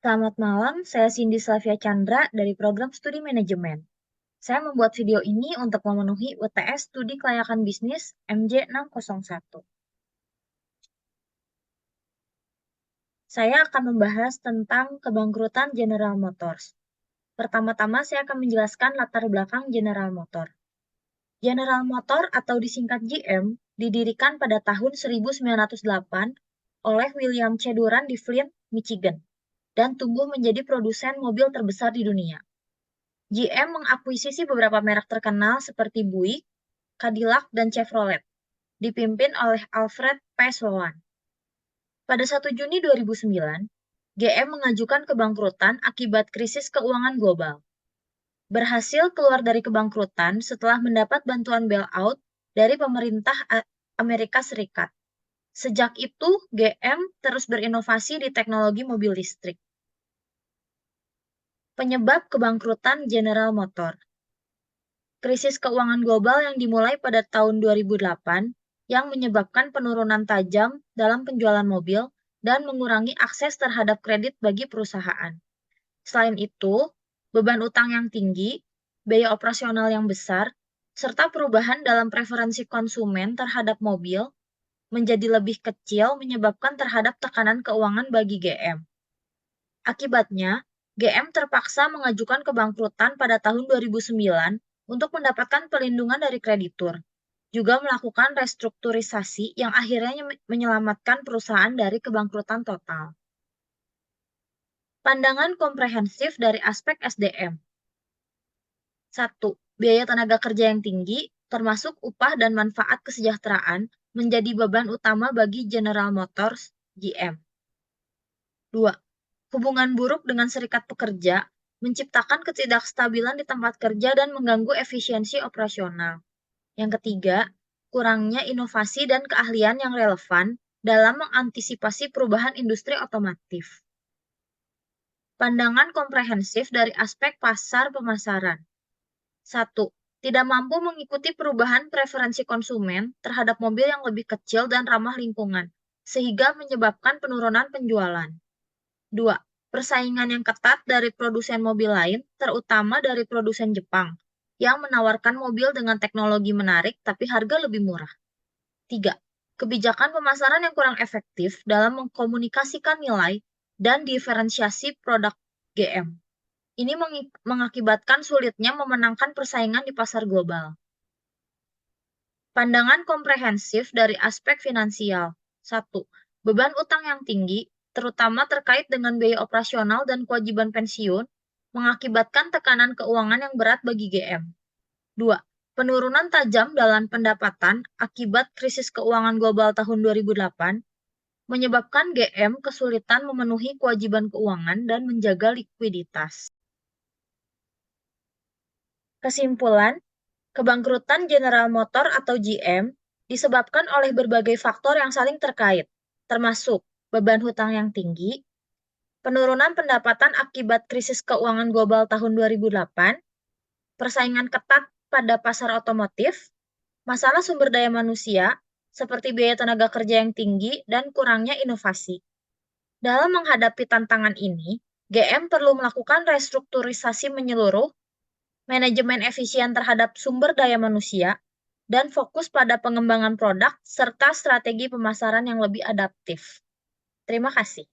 Selamat malam, saya Cindy Slavia Chandra dari Program Studi Manajemen. Saya membuat video ini untuk memenuhi UTS Studi Kelayakan Bisnis MJ601. Saya akan membahas tentang kebangkrutan General Motors. Pertama-tama saya akan menjelaskan latar belakang General Motors. General Motors atau disingkat GM didirikan pada tahun 1908 oleh William C. Durant di Flint, Michigan, dan tumbuh menjadi produsen mobil terbesar di dunia. GM mengakuisisi beberapa merek terkenal seperti Buick, Cadillac, dan Chevrolet, dipimpin oleh Alfred P. Sloan. Pada 1 Juni 2009, GM mengajukan kebangkrutan akibat krisis keuangan global. Berhasil keluar dari kebangkrutan setelah mendapat bantuan bailout dari pemerintah Amerika Serikat. Sejak itu, GM terus berinovasi di teknologi mobil listrik. Penyebab kebangkrutan General Motors. Krisis keuangan global yang dimulai pada tahun 2008 yang menyebabkan penurunan tajam dalam penjualan mobil dan mengurangi akses terhadap kredit bagi perusahaan. Selain itu, beban utang yang tinggi, biaya operasional yang besar, serta perubahan dalam preferensi konsumen terhadap mobil menjadi lebih kecil menyebabkan terhadap tekanan keuangan bagi GM. Akibatnya, GM terpaksa mengajukan kebangkrutan pada tahun 2009 untuk mendapatkan perlindungan dari kreditur, juga melakukan restrukturisasi yang akhirnya menyelamatkan perusahaan dari kebangkrutan total. Pandangan komprehensif dari aspek SDM. 1. Biaya tenaga kerja yang tinggi, termasuk upah dan manfaat kesejahteraan, menjadi beban utama bagi General Motors, GM. 2. Hubungan buruk dengan serikat pekerja menciptakan ketidakstabilan di tempat kerja dan mengganggu efisiensi operasional. Yang ketiga, kurangnya inovasi dan keahlian yang relevan dalam mengantisipasi perubahan industri otomotif. Pandangan komprehensif dari aspek pasar pemasaran. 1. Tidak mampu mengikuti perubahan preferensi konsumen terhadap mobil yang lebih kecil dan ramah lingkungan, sehingga menyebabkan penurunan penjualan. 2. Persaingan yang ketat dari produsen mobil lain, terutama dari produsen Jepang, yang menawarkan mobil dengan teknologi menarik tapi harga lebih murah. 3. Kebijakan pemasaran yang kurang efektif dalam mengkomunikasikan nilai dan diferensiasi produk GM. Ini mengakibatkan sulitnya memenangkan persaingan di pasar global. Pandangan komprehensif dari aspek finansial. 1. Beban utang yang tinggi, terutama terkait dengan biaya operasional dan kewajiban pensiun, mengakibatkan tekanan keuangan yang berat bagi GM. 2. Penurunan tajam dalam pendapatan akibat krisis keuangan global tahun 2008 menyebabkan GM kesulitan memenuhi kewajiban keuangan dan menjaga likuiditas. Kesimpulan, kebangkrutan General Motors atau GM disebabkan oleh berbagai faktor yang saling terkait, termasuk beban hutang yang tinggi, penurunan pendapatan akibat krisis keuangan global tahun 2008, persaingan ketat pada pasar otomotif, masalah sumber daya manusia, seperti biaya tenaga kerja yang tinggi dan kurangnya inovasi. Dalam menghadapi tantangan ini, GM perlu melakukan restrukturisasi menyeluruh, manajemen efisien terhadap sumber daya manusia, dan fokus pada pengembangan produk serta strategi pemasaran yang lebih adaptif. Terima kasih.